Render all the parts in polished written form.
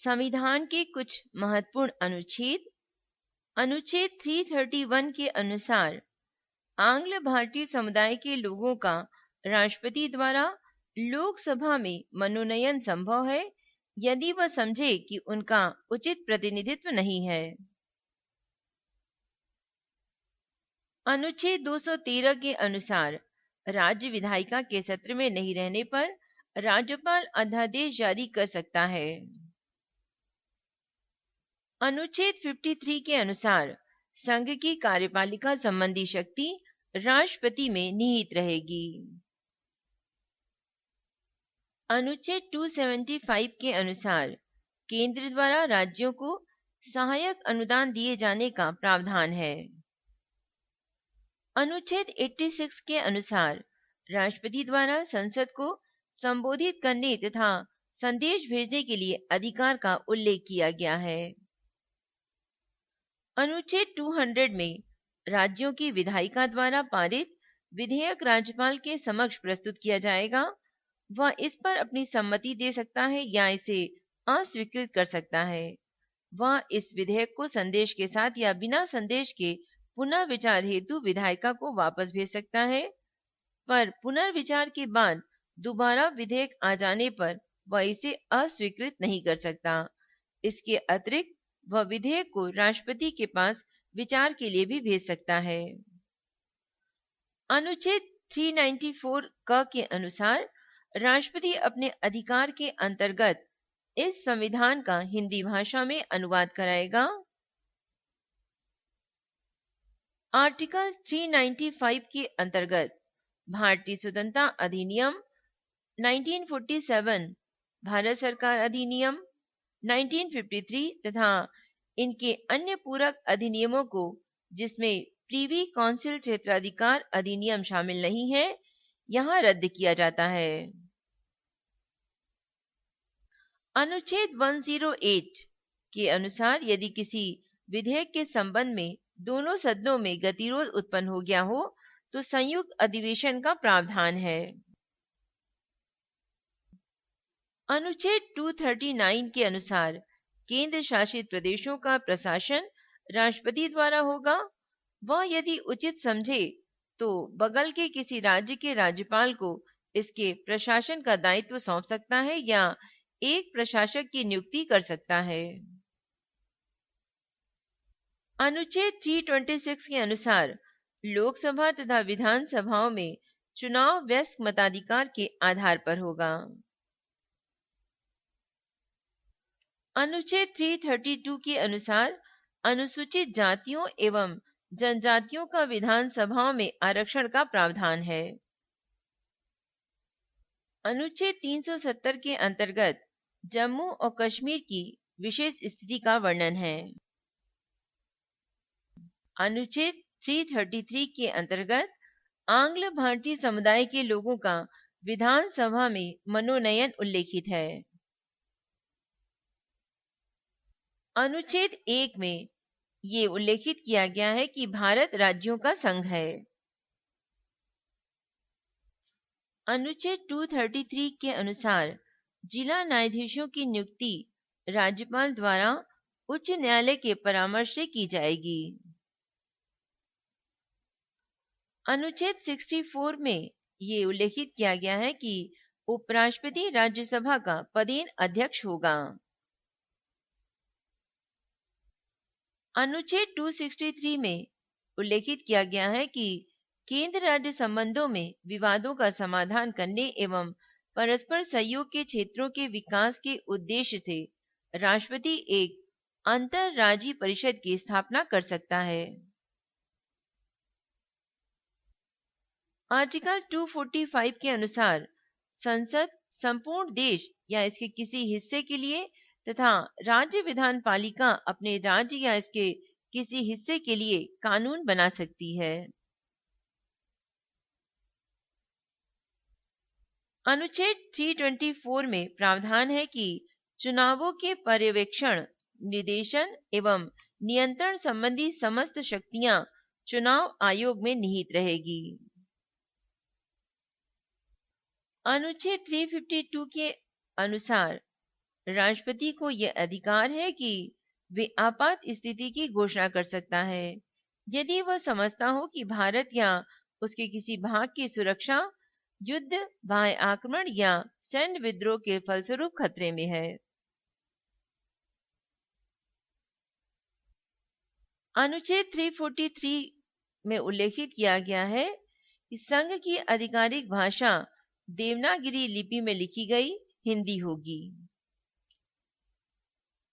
संविधान के कुछ महत्वपूर्ण अनुच्छेद। अनुच्छेद 331 के अनुसार आंग्ल भारतीय समुदाय के लोगों का राष्ट्रपति द्वारा लोकसभा में मनोनयन संभव है यदि वह समझे कि उनका उचित प्रतिनिधित्व नहीं है। अनुच्छेद 213 के अनुसार राज्य विधायिका के सत्र में नहीं रहने पर राज्यपाल अध्यादेश जारी कर सकता है। अनुच्छेद 53 के अनुसार संघ की कार्यपालिका संबंधी शक्ति राष्ट्रपति में निहित रहेगी। अनुच्छेद 275 के अनुसार केंद्र द्वारा राज्यों को सहायक अनुदान दिए जाने का प्रावधान है। अनुच्छेद 86 के अनुसार राष्ट्रपति द्वारा संसद को संबोधित करने तथा संदेश भेजने के लिए अधिकार का उल्लेख किया गया है। अनुच्छेद 200 में राज्यों की विधायिका द्वारा पारित विधेयक राज्यपाल के समक्ष प्रस्तुत किया जाएगा। वह इस पर अपनी सम्मति दे सकता है या इसे अस्वीकृत कर सकता है। वह इस विधेयक को संदेश के साथ या बिना संदेश के पुनः विचार हेतु विधायिका को वापस भेज सकता है, पर पुनर्विचार के बाद दोबारा विधेयक आ जाने पर वह इसे अस्वीकृत नहीं कर सकता। इसके अतिरिक्त वह विधेयक को राष्ट्रपति के पास विचार के लिए भी भेज सकता है। अनुच्छेद 394 क के अनुसार राष्ट्रपति अपने अधिकार के अंतर्गत इस संविधान का हिंदी भाषा में अनुवाद कराएगा। आर्टिकल 395 के अंतर्गत भारतीय स्वतंत्रता अधिनियम 1947, भारत सरकार अधिनियम 1953 तथा इनके अन्य पूरक अधिनियमों को, जिसमें प्रीवी काउंसिल क्षेत्राधिकार अधिनियम शामिल नहीं है, यहां रद्द किया जाता है। अनुच्छेद 108 के अनुसार यदि किसी विधेयक के संबंध में दोनों सदनों में गतिरोध उत्पन्न हो गया हो तो संयुक्त अधिवेशन का प्रावधान है। अनुच्छेद 239 के अनुसार केंद्र शासित प्रदेशों का प्रशासन राष्ट्रपति द्वारा होगा। वह यदि उचित समझे तो बगल के किसी राज्य के राज्यपाल को इसके प्रशासन का दायित्व सौंप सकता है या एक प्रशासक की नियुक्ति कर सकता है। अनुच्छेद 326 के अनुसार लोकसभा तथा विधानसभाओं में चुनाव वयस्क मताधिकार के आधार पर होगा। अनुच्छेद 332 के अनुसार अनुसूचित जातियों एवं जनजातियों का विधानसभाओं में आरक्षण का प्रावधान है। अनुच्छेद 370 के अंतर्गत जम्मू और कश्मीर की विशेष स्थिति का वर्णन है। अनुच्छेद 333 के अंतर्गत आंग्ल भारतीय समुदाय के लोगों का विधानसभा में मनोनयन उल्लेखित है। अनुच्छेद 1 में ये उल्लेखित किया गया है कि भारत राज्यों का संघ है। अनुच्छेद 233 के अनुसार जिला न्यायाधीशों की नियुक्ति राज्यपाल द्वारा उच्च न्यायालय के परामर्श से की जाएगी। अनुच्छेद 64 में ये उल्लेखित किया गया है कि उपराष्ट्रपति राज्यसभा का पदेन अध्यक्ष होगा। अनुच्छेद 263 में उल्लेखित किया गया है कि केंद्र राज्य संबंधों में विवादों का समाधान करने एवं परस्पर सहयोग के क्षेत्रों के विकास के उद्देश्य से राष्ट्रपति एक अंतरराज्यीय परिषद की स्थापना कर सकता है। आर्टिकल 245 के अनुसार संसद संपूर्ण देश या इसके किसी हिस्से के लिए तथा राज्य विधान पालिका अपने राज्य या इसके किसी हिस्से के लिए कानून बना सकती है। अनुच्छेद 324 में प्रावधान है कि चुनावों के पर्यवेक्षण, निर्देशन एवं नियंत्रण संबंधी समस्त शक्तियां चुनाव आयोग में निहित रहेगी। अनुच्छेद 352 के अनुसार राष्ट्रपति को यह अधिकार है कि वे आपात स्थिति की घोषणा कर सकता है यदि वह समझता हो कि भारत या उसके किसी भाग की सुरक्षा युद्ध, बाह्य आक्रमण या सैन्य विद्रोह के फलस्वरूप खतरे में है। अनुच्छेद 343 में उल्लेखित किया गया है कि संघ की आधिकारिक भाषा देवनागरी लिपि में लिखी गई हिंदी होगी।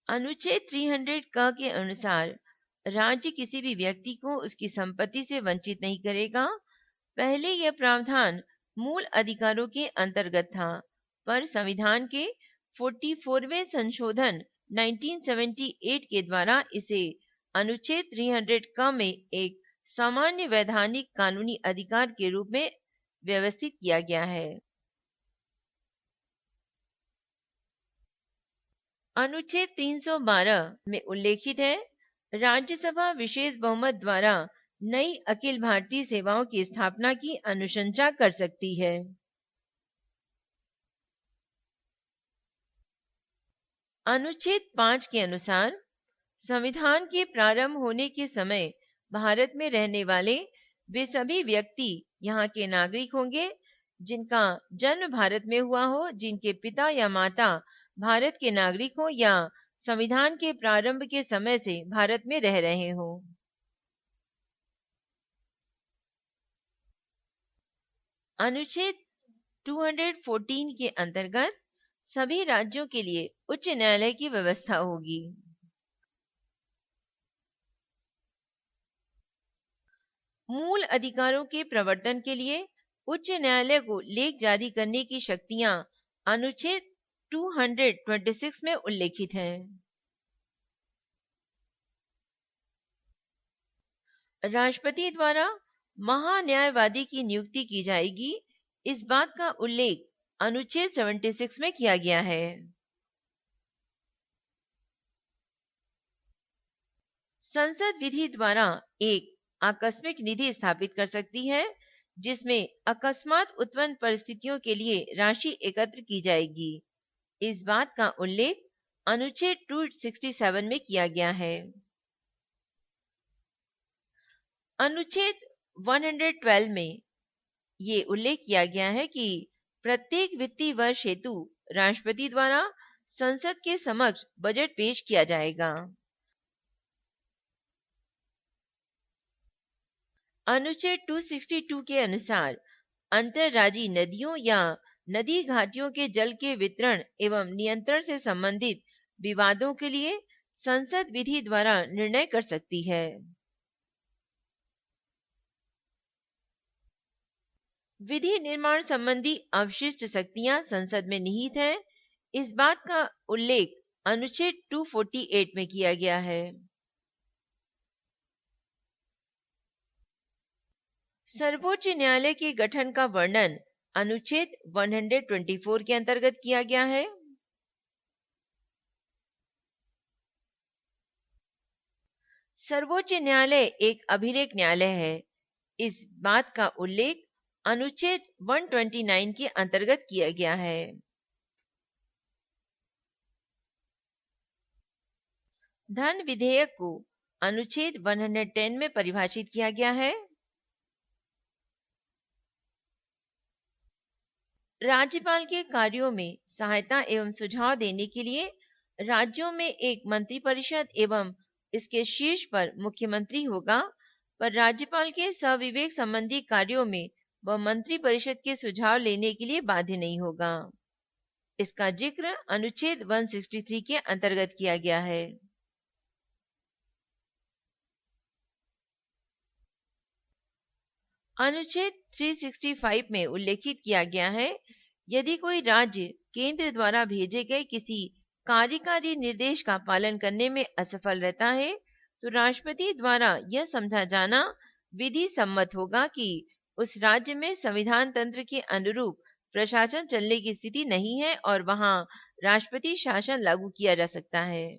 अनुच्छेद 300 क के अनुसार राज्य किसी भी व्यक्ति को उसकी संपत्ति से वंचित नहीं करेगा। पहले यह प्रावधान मूल अधिकारों के अंतर्गत था, पर संविधान के 44वें संशोधन 1978 के द्वारा इसे अनुच्छेद 300 क में एक सामान्य वैधानिक कानूनी अधिकार के रूप में व्यवस्थित किया गया है। अनुच्छेद 312 में उल्लेखित है, राज्यसभा विशेष बहुमत द्वारा नई अखिल भारतीय सेवाओं की स्थापना की अनुशंसा कर सकती है। अनुच्छेद 5 के अनुसार संविधान के प्रारंभ होने के समय भारत में रहने वाले वे सभी व्यक्ति यहाँ के नागरिक होंगे जिनका जन्म भारत में हुआ हो, जिनके पिता या माता भारत के नागरिक हो या संविधान के प्रारंभ के समय से भारत में रह रहे हो। अनुच्छेद 214 के अंतर्गत सभी राज्यों के लिए उच्च न्यायालय की व्यवस्था होगी। मूल अधिकारों के प्रवर्तन के लिए उच्च न्यायालय को लेख जारी करने की शक्तियां अनुच्छेद 226 में उल्लेखित हैं। राष्ट्रपति द्वारा महान्यायवादी की नियुक्ति की जाएगी, इस बात का उल्लेख अनुच्छेद 76 में किया गया है। संसद विधि द्वारा एक आकस्मिक निधि स्थापित कर सकती है जिसमें अकस्मात उत्पन्न परिस्थितियों के लिए राशि एकत्र की जाएगी। इस बात का उल्लेख अनुच्छेद 267 में किया गया है। अनुच्छेद 112 में ये उल्लेख किया गया है कि प्रत्येक वित्तीय वर्ष हेतु राष्ट्रपति द्वारा संसद के समक्ष बजट पेश किया जाएगा। अनुच्छेद 262 के अनुसार अंतर्राज्यीय नदियों या नदी घाटियों के जल के वितरण एवं नियंत्रण से संबंधित विवादों के लिए संसद विधि द्वारा निर्णय कर सकती है। विधि निर्माण संबंधी अवशिष्ट शक्तियां संसद में निहित हैं, इस बात का उल्लेख अनुच्छेद 248 में किया गया है। सर्वोच्च न्यायालय के गठन का वर्णन अनुच्छेद 124 के अंतर्गत किया गया है। सर्वोच्च न्यायालय एक अभिलेख न्यायालय है, इस बात का उल्लेख अनुच्छेद 129 के अंतर्गत किया गया है। धन विधेयक को अनुच्छेद 110 में परिभाषित किया गया है। राज्यपाल के कार्यों में सहायता एवं सुझाव देने के लिए राज्यों में एक मंत्रिपरिषद एवं इसके शीर्ष पर मुख्यमंत्री होगा, पर राज्यपाल के सविवेक संबंधी कार्यों में वह मंत्रिपरिषद के सुझाव लेने के लिए बाध्य नहीं होगा। इसका जिक्र अनुच्छेद 163 के अंतर्गत किया गया है। अनुच्छेद 365 में उल्लेखित किया गया है, यदि कोई राज्य केंद्र द्वारा भेजे गए किसी कार्यकारी निर्देश का पालन करने में असफल रहता है तो राष्ट्रपति द्वारा यह समझा जाना विधि सम्मत होगा कि उस राज्य में संविधान तंत्र के अनुरूप प्रशासन चलने की स्थिति नहीं है और वहां राष्ट्रपति शासन लागू किया जा सकता है।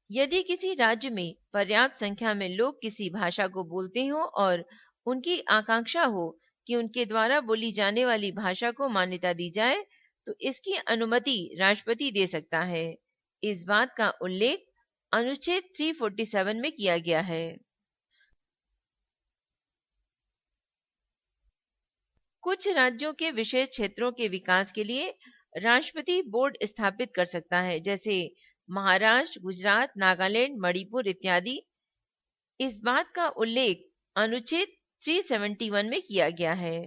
यदि किसी राज्य में पर्याप्त संख्या में लोग किसी भाषा को बोलते हो और उनकी आकांक्षा हो कि उनके द्वारा बोली जाने वाली भाषा को मान्यता दी जाए तो इसकी अनुमति राष्ट्रपति दे सकता है। इस बात का उल्लेख अनुच्छेद 347 में किया गया है। कुछ राज्यों के विशेष क्षेत्रों के विकास के लिए राष्ट्रपति बोर्ड स्थापित कर सकता है, जैसे महाराष्ट्र, गुजरात, नागालैंड, मणिपुर इत्यादि। इस बात का उल्लेख अनुच्छेद 371 में किया गया है।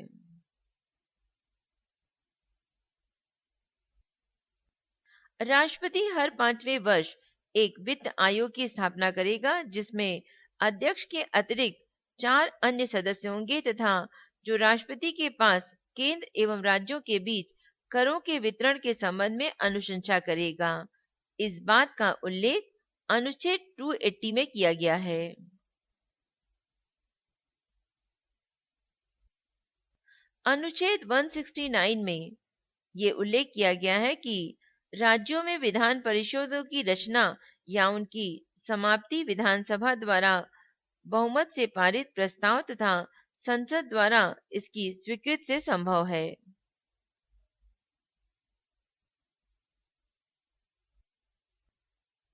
राष्ट्रपति हर 5वें वर्ष एक वित्त आयोग की स्थापना करेगा, जिसमें अध्यक्ष के अतिरिक्त 4 अन्य सदस्य होंगे तथा जो राष्ट्रपति के पास केंद्र एवं राज्यों के बीच करों के वितरण के संबंध में अनुशंसा करेगा। इस बात का उल्लेख अनुच्छेद 280 में किया गया है। अनुच्छेद 169 में ये उल्लेख किया गया है कि राज्यों में विधान परिषदों की रचना या उनकी समाप्ति विधानसभा द्वारा बहुमत से पारित प्रस्ताव तथा संसद द्वारा इसकी स्वीकृति से संभव है।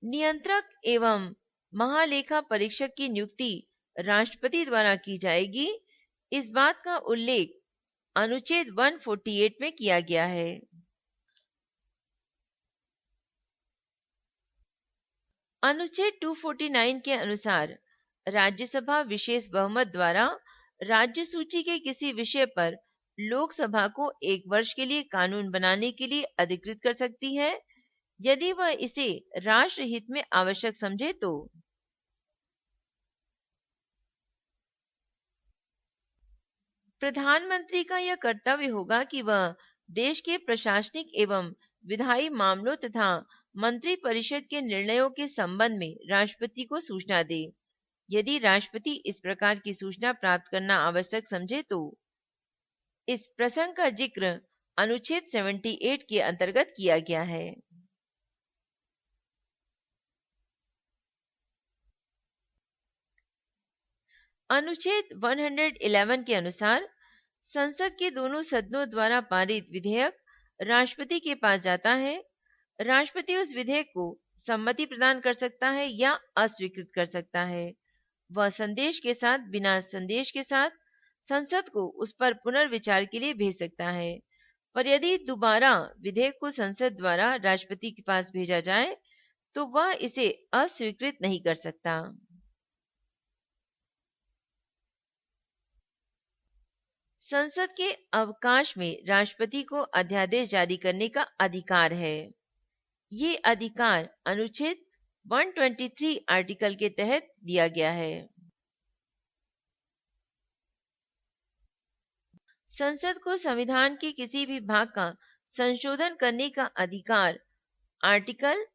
नियंत्रक एवं महालेखा परीक्षक की नियुक्ति राष्ट्रपति द्वारा की जाएगी। इस बात का उल्लेख अनुच्छेद 148 में किया गया है। अनुच्छेद 249 के अनुसार राज्यसभा विशेष बहुमत द्वारा राज्य सूची के किसी विषय पर लोकसभा को 1 वर्ष के लिए कानून बनाने के लिए अधिकृत कर सकती है, यदि वह इसे राष्ट्र हित में आवश्यक समझे तो। प्रधानमंत्री का यह कर्तव्य होगा कि वह देश के प्रशासनिक एवं विधायी मामलों तथा मंत्री परिषद के निर्णयों के संबंध में राष्ट्रपति को सूचना दे, यदि राष्ट्रपति इस प्रकार की सूचना प्राप्त करना आवश्यक समझे तो। इस प्रसंग का जिक्र अनुच्छेद 78 के अंतर्गत किया गया है। अनुच्छेद 111 के अनुसार संसद के दोनों सदनों द्वारा पारित विधेयक राष्ट्रपति के पास जाता है। राष्ट्रपति उस विधेयक को सम्मति प्रदान कर सकता है या अस्वीकृत कर सकता है। वह संदेश के साथ, बिना संदेश के साथ संसद को उस पर पुनर्विचार के लिए भेज सकता है। पर यदि दोबारा विधेयक को संसद द्वारा राष्ट्रपति के पास भेजा जाए तो वह इसे अस्वीकृत नहीं कर सकता। संसद के अवकाश में राष्ट्रपति को अध्यादेश जारी करने का अधिकार है। ये अधिकार अनुच्छेद 123 आर्टिकल के तहत दिया गया है। संसद को संविधान के किसी भी भाग का संशोधन करने का अधिकार आर्टिकल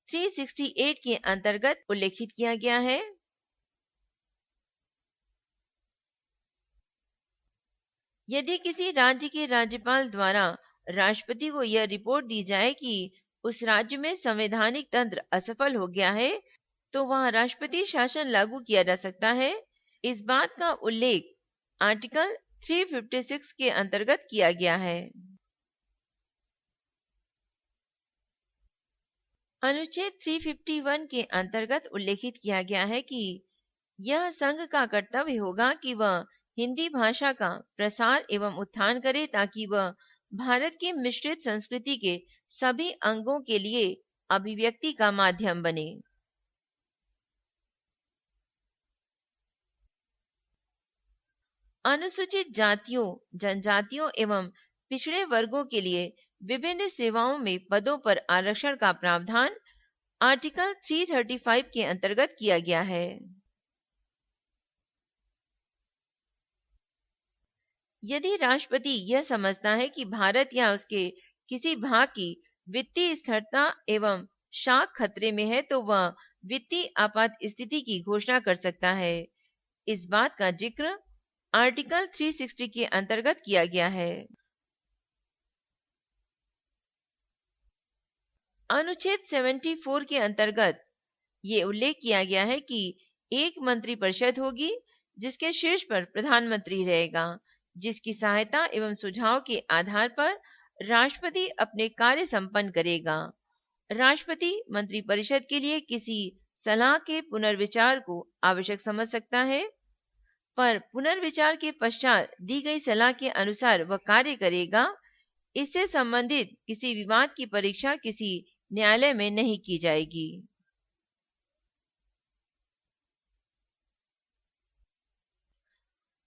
368 के अंतर्गत उल्लेखित किया गया है। यदि किसी राज्य के राज्यपाल द्वारा राष्ट्रपति को यह रिपोर्ट दी जाए कि उस राज्य में संवैधानिक तंत्र असफल हो गया है तो वहां राष्ट्रपति शासन लागू किया जा सकता है। इस बात का उल्लेख आर्टिकल 356 के अंतर्गत किया गया है। अनुच्छेद 351 के अंतर्गत उल्लेखित किया गया है कि यह संघ का कर्तव्य होगा कि वह हिंदी भाषा का प्रसार एवं उत्थान करे ताकि वह भारत की मिश्रित संस्कृति के सभी अंगों के लिए अभिव्यक्ति का माध्यम बने। अनुसूचित जातियों, जनजातियों एवं पिछड़े वर्गों के लिए विभिन्न सेवाओं में पदों पर आरक्षण का प्रावधान आर्टिकल 335 के अंतर्गत किया गया है। यदि राष्ट्रपति यह समझता है कि भारत या उसके किसी भाग की वित्तीय स्थिरता एवं शाख खतरे में है तो वह वित्तीय आपात स्थिति की घोषणा कर सकता है। इस बात का जिक्र आर्टिकल 360 के अंतर्गत किया गया है। अनुच्छेद 74 के अंतर्गत ये उल्लेख किया गया है कि एक मंत्रिपरिषद होगी जिसके शीर्ष पर प्रधानमंत्री रहेगा। जिसकी सहायता एवं सुझाव के आधार पर राष्ट्रपति अपने कार्य संपन्न करेगा। राष्ट्रपति मंत्रिपरिषद के लिए किसी सलाह के पुनर्विचार को आवश्यक समझ सकता है, पर पुनर्विचार के पश्चात दी गई सलाह के अनुसार वह कार्य करेगा। इससे संबंधित किसी विवाद की परीक्षा किसी न्यायालय में नहीं की जाएगी।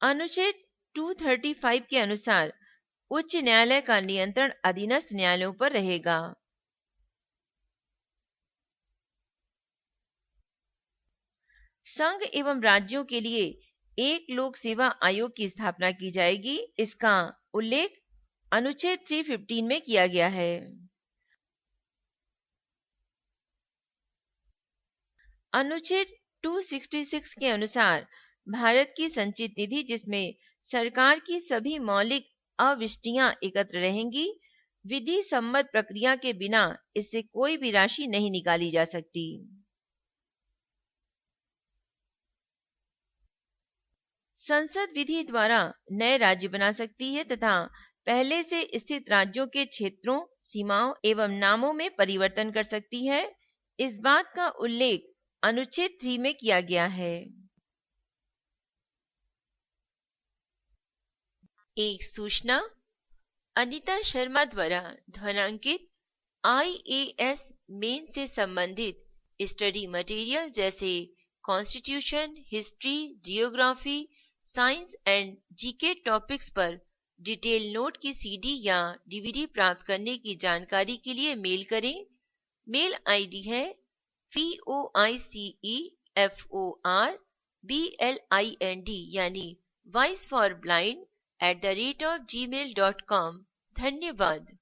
अनुच्छेद 235 के अनुसार उच्च न्यायालय का नियंत्रण अधीनस्थ न्यायालयों पर रहेगा। संघ एवं राज्यों के लिए एक लोक सेवा आयोग की स्थापना की जाएगी। इसका उल्लेख अनुच्छेद 315 में किया गया है। अनुच्छेद 266 के अनुसार भारत की संचित निधि, जिसमें सरकार की सभी मौलिक अविष्टियां एकत्र रहेंगी, विधि सम्मत प्रक्रिया के बिना इससे कोई भी राशि नहीं निकाली जा सकती। संसद विधि द्वारा नए राज्य बना सकती है तथा पहले से स्थित राज्यों के क्षेत्रों, सीमाओं एवं नामों में परिवर्तन कर सकती है। इस बात का उल्लेख अनुच्छेद 3 में किया गया है। एक सूचना, अनीता शर्मा द्वारा ध्वनांकित IAS मेन से संबंधित स्टडी मटेरियल जैसे constitution, history, geography, science and GK topics पर डिटेल नोट की CD या DVD प्राप्त करने की जानकारी के लिए मेल करें। मेल ID है voiceforblind यानी voice for blind @gmail.com। धन्यवाद।